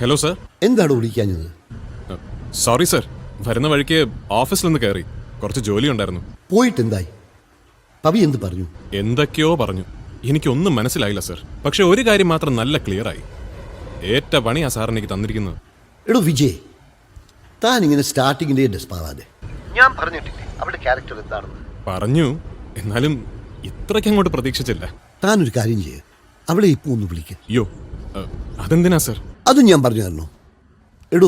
Hello sir. എന്താണ് വിളിക്കാഞ്ഞത്? Sorry sir, വരുന്ന വഴിക്ക് ഓഫീസിൽ നിന്ന് കയറി കുറച്ച് ജോലി ഉണ്ടായിരുന്നു. പോയിട്ട് എന്തായി? പവി എന്ത് പറഞ്ഞു? എന്തൊക്കെയോ പറഞ്ഞു, എനിക്കൊന്നും മനസ്സിലായില്ല സർ. പക്ഷെ ഒരു കാര്യം മാത്രം നല്ല ക്ലിയർ ആയി. ഏറ്റ പണിയാ സാർ എനിക്ക് തന്നിരിക്കുന്നത്. എടോ വിജയ്, താൻ ഇങ്ങനെ സ്റ്റാർട്ടിങ്ങിന്റെ ഡെസ്പാവാതെ. ഞാൻ പറഞ്ഞിട്ടില്ലേ അവളുടെ ക്യാരക്ടർ എന്താണെന്ന്? പറഞ്ഞു, എന്നാലും ഇത്രയ്ക്ക് അങ്ങോട്ട് പ്രതീക്ഷിച്ചില്ല. താൻ ഒരു കാര്യം ചെയ്യ, അവളെ ഇപ്പൊ ഒന്ന് വിളിക്ക. അയ്യോ, അതെന്തിനാ സർ? അതും ഞാൻ പറഞ്ഞു തരണോ? എടോ,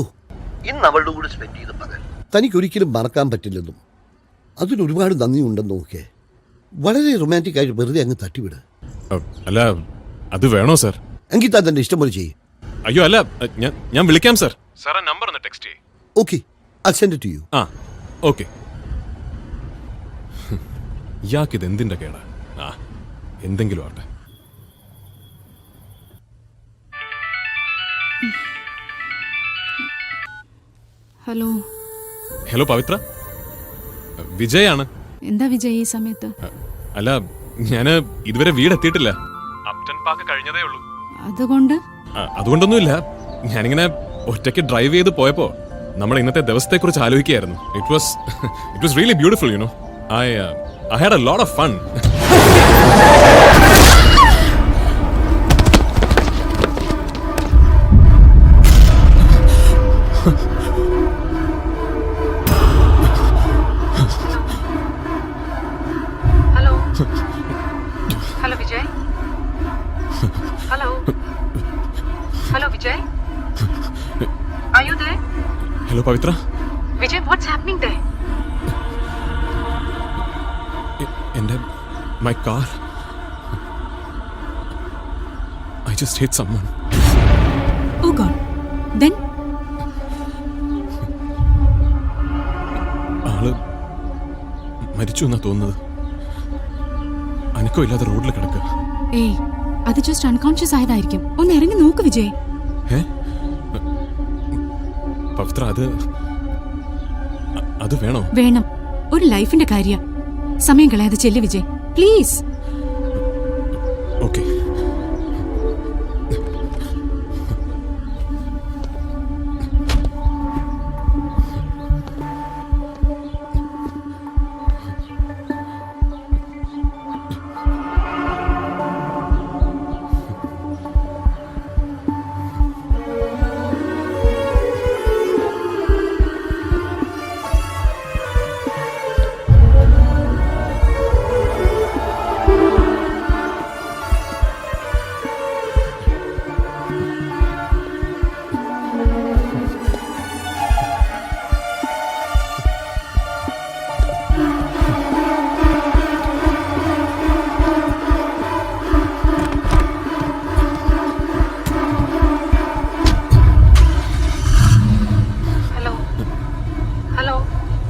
ഇന്ന് അവളുടെ കൂടെ സ്പെൻഡ് ചെയ്ത പകൽ തനിക്കൊരിക്കലും മറക്കാൻ പറ്റില്ലെന്നും അതിനൊരുപാട് നന്ദി ഉണ്ടെന്നും ഒക്കെ വളരെ റൊമാൻറ്റിക് ആയിട്ട് വെറുതെ അങ്ങ് തട്ടിവിട്. അല്ല, അത് വേണോ സർ? എങ്കിൽ താൻ തന്റെ ഇഷ്ടം പോലെ ചെയ്യും. അയ്യോ അല്ല, ഞാൻ വിളിക്കാം സർ. സാർ ആ നമ്പർ ഒന്ന് ടെക്സ്റ്റ് ചെയ്യ്. Okay, I send it to you. ആ ഓക്കെ. ഇയാൾക്കിത് എന്തിന്റെ കേടാ? ആ, എന്തെങ്കിലും ആട്ടെ. ഹലോ. ഹലോ പവിത്ര, വിജയാണ്. എന്താ വിജയ് ഈ സമയത്ത്? അല്ല, ഞാന് ഇതുവരെ വീടെത്തിയിട്ടില്ല. അപ്റ്റൻ പാർക്ക് കഴിഞ്ഞതേ ഉള്ളൂ. അതുകൊണ്ട്? അതുകൊണ്ടൊന്നുമില്ല, ഞാനിങ്ങനെ ഒറ്റയ്ക്ക് ഡ്രൈവ് ചെയ്ത് പോയപ്പോ നമ്മുടെ ഇന്നത്തെ ദിവസത്തെ കുറിച്ച് ആലോചിക്കുകയായിരുന്നു. It was really beautiful, you know. I had a lot of fun. Hello Vijay. Hello Vijay. Are you there? Hello Pavitra. Vijay, what's happening there? My car. I just hit someone. Oh God. Then? ആള് മരിച്ചു എന്നാ തോന്നുന്നത്. അനക്കോ ഇല്ലാതെ റോഡിൽ കിടക്കുക. ഏയ്, അത് just unconscious ആയതായിരിക്കും. ഒന്ന് ഇറങ്ങി നോക്ക് വിജയ്. പവിത്ര, അത് വേണോ? വേണം. ഒരു ലൈഫിന്റെ കാര്യം. സമയം കളയാതെ ചെല്ല് വിജയ്, പ്ലീസ്. ഓക്കെ.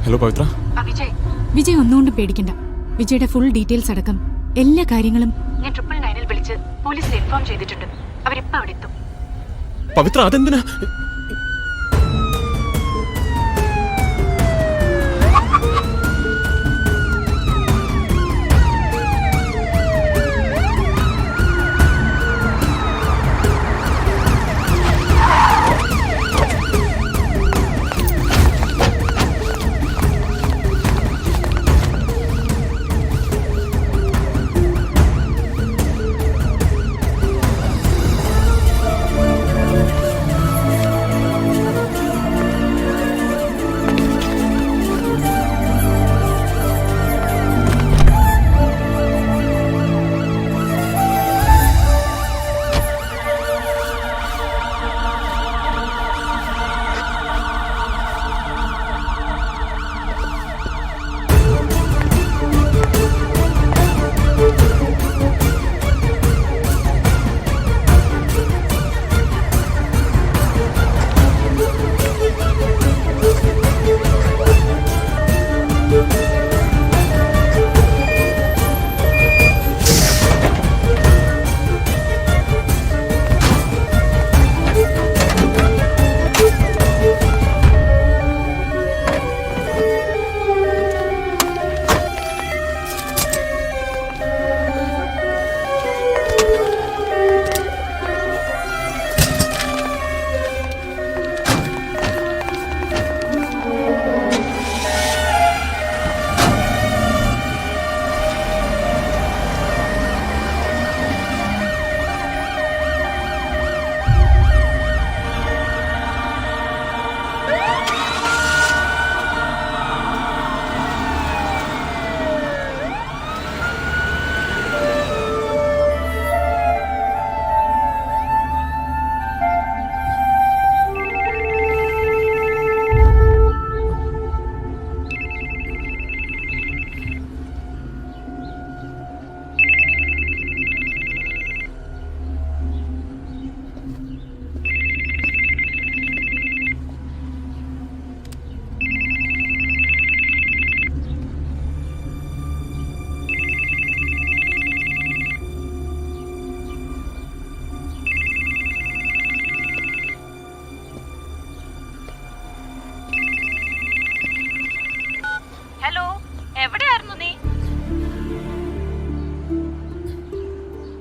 ഹലോ പവിത്ര. വിജയ് ഒന്നുകൊണ്ടും പേടിക്കണ്ട. വിജയുടെ ഫുൾ ഡീറ്റെയിൽസ് അടക്കം എല്ലാ കാര്യങ്ങളും ഞാൻ 999 വിളിച്ച് പോലീസിൽ ഇൻഫോം ചെയ്തിട്ടുണ്ട്. അവരിപ്പോ അവിടെ എത്തും. പവിത്ര, അതെന്തിനാ?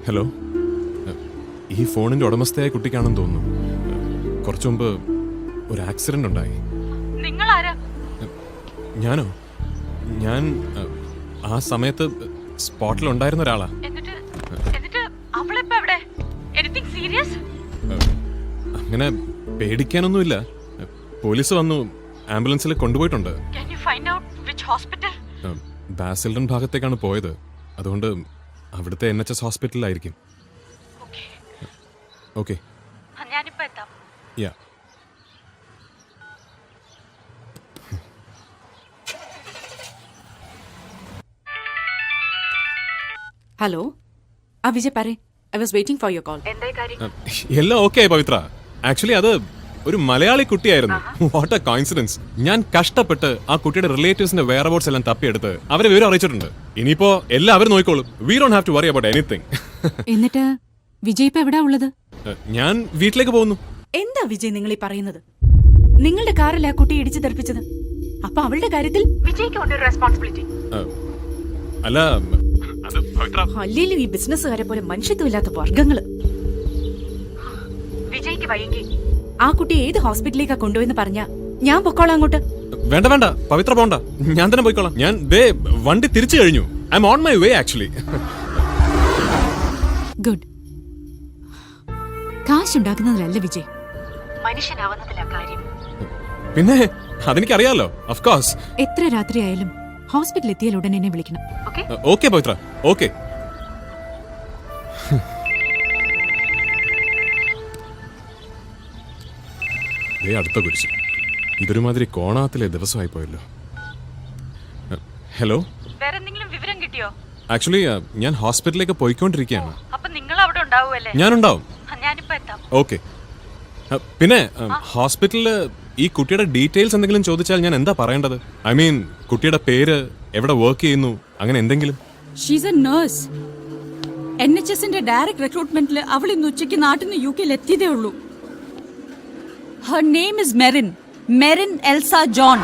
ഹലോ, ഈ ഫോണിന്റെ ഉടമസ്ഥയായ കുട്ടിക്കാണെന്ന് തോന്നുന്നു. കുറച്ചു മുമ്പ് ഒരു ആക്സിഡന്റ് ഉണ്ടായി. നിങ്ങളാരാ? ഞാനോ? ഞാൻ ആ സമയത്ത് സ്പോട്ടിൽ ഉണ്ടായിരുന്ന ഒരാളാ. എന്നിട്ട് അവളിപ്പോ എവിടെ? Anything serious? അങ്ങനെ പേടിക്കാനൊന്നുമില്ല. പോലീസ് വന്നു, ആംബുലൻസിൽ കൊണ്ടുപോയിട്ടുണ്ട്. Can you find out which hospital? Basildon ഭാഗത്തേക്കാണ് പോയത്. അതുകൊണ്ട് അവിടുത്തെ NHS ഹോസ്പിറ്റലിലായിരിക്കും. ഓക്കെ, ഞാനിപ്പോ എത്താം. യാ. ഹലോ, ആ വിജയ് പറ. I was waiting for your call. എന്തായി കാര്യം? എല്ലാം ഓക്കെ ആയി പവിത്ര. ആക്ച്വലി അത് ഒരു മലയാളി കുട്ടിയായിരുന്നു. What A coincidence. ഞാൻ കഷ്ടപ്പെട്ട് ആ കുട്ടിയുടെ റിലേറ്റീവ്സിന്റെ വെയർഅബൌട്ട്സ് എല്ലാം തപ്പിയെടുത്ത് അവരെ വിവരം അറിയിച്ചിട്ടുണ്ട്. ഇനിയിപ്പോ എല്ലാം അവർ നോക്കിക്കോളും. We don't have to worry about anything. എന്നിട്ട് വിജയ് ഇപ്പൊ എവിടാ ഉള്ളത്? ഞാൻ വീട്ടിലേക്ക് പോകുന്നു. എന്താ വിജയ് നിങ്ങൾ ഈ പറയുന്നത്? നിങ്ങളുടെ കാറിൽ ആ കുട്ടി ഇടിച്ചു തെറിപ്പിച്ചത്. അപ്പൊ അവളുടെ കാര്യത്തിൽ വിജയ്ക്ക് ഉണ്ട് റെസ്പോൺസിബിലിറ്റി. അല്ല, അത് പവിത്ര. അല്ലേലും ഈ ബിസിനസ്സുകാരെ പോലെ മനുഷ്യത്വമില്ലാത്ത വർഗങ്ങള്. വിജയ്ക്ക് വൈകി. ആ കുട്ടി ഏത് ഹോസ്പിറ്റലിലേക്കാ കൊണ്ടുപോയെന്ന് പറഞ്ഞാ ഞാൻ പൊക്കോളാം അങ്ങോട്ട്. വേണ്ട വേണ്ട പവിത്ര പോണ്ട, ഞാൻ തന്നെ പോയിക്കോളാം. ഞാൻ ദേ വണ്ടി തിരിച്ചു കഴിഞ്ഞു. I'm on my way actually. Good. കാശുണ്ടാക്കുന്നതിലല്ല വിജയ്, മനുഷ്യനാവുന്നതിലാ കാര്യം. പിന്നെ അതെനിക്കറിയാലോ, ഓഫ് കോഴ്സ്. എത്ര രാത്രിയായാലും ഹോസ്പിറ്റലിൽ എത്തിയാൽ ഉടനെ എന്നെ വിളിക്കണം. ഓക്കെ? ഓക്കെ പവിത്ര, ഓക്കെ. അടുത്ത കുരിശ്. ഇതൊരുമാതിരി കോണാത്തിലെ ദിവസമായി പോയല്ലോ. ഹലോ, വേറെന്തെങ്കിലും വിവരം കിട്ടിയോ? ആക്ച്വലി ഞാൻ ഹോസ്പിറ്റലിലേക്ക് പോയിക്കൊണ്ടിരിക്കുകയാണ്. അപ്പൊ നിങ്ങൾ അവിടെ ഉണ്ടാവുമല്ലേ? ഞാനുണ്ടാവും. ഞാനിപ്പോ എത്താം. ഓക്കെ. പിന്നെ ഹോസ്പിറ്റലില് ഈ കുട്ടിയുടെ ഡീറ്റെയിൽസ് എന്തെങ്കിലും ചോദിച്ചാൽ ഞാൻ എന്താ പറയേണ്ടത്? ഐ മീൻ, കുട്ടിയുടെ പേര്, എവിടെ വർക്ക് ചെയ്യുന്നു, അങ്ങനെ എന്തെങ്കിലും. She's a nurse. NHSന്റെ ഡയറക്ട് റിക്രൂട്ട്മെന്റിൽ അവൾ ഇന്ന് ഉച്ചയ്ക്ക് നാട്ടിൽ നിന്ന് UK എത്തിയതേ ഉള്ളൂ. Her name is Merin Elsa John.